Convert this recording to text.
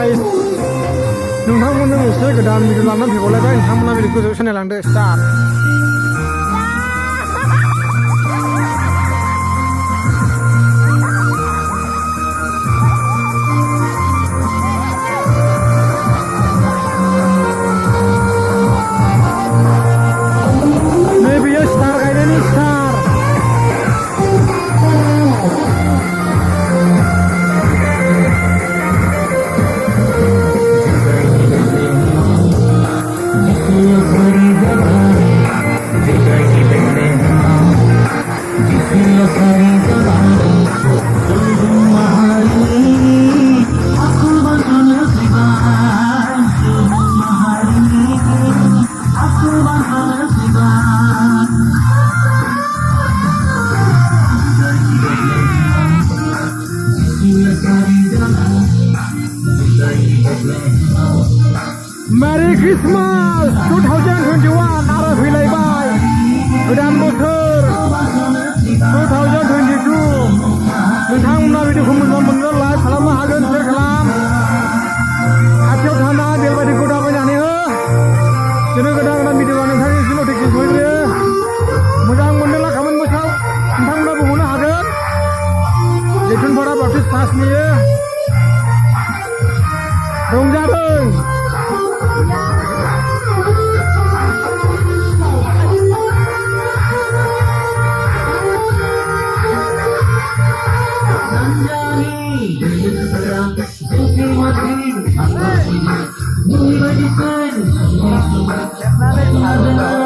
guys. नोंथांमोननो एसे गोदान video लानानै फैबावलायबाय नोंथांमोना video गोजौ सानायलांदो स्टार्ट नैबेयो स्टार गायनायनि स्टार Merry Christmas 2021 arah fैलायबाय गोदान बोसोर 2022 नोंथांमोना भिडिअखौ मोजां मोनोब्ला लाइक खालामनो हागोन शेयार खालाम खाथियाव थानाय बेल बायदिखौ दाबायनानै हो जेरै गोदान गोदान भिडिअआ नोंथांनिसिम नटिफिकेसन सहैयो मोजां मोनोब्ला कमेन्ट बक्सआव नोंथांमोना बुंहरनो हागोन जैथुनपारा बाप्टिस्ट चार्चनि रंजादों Hey!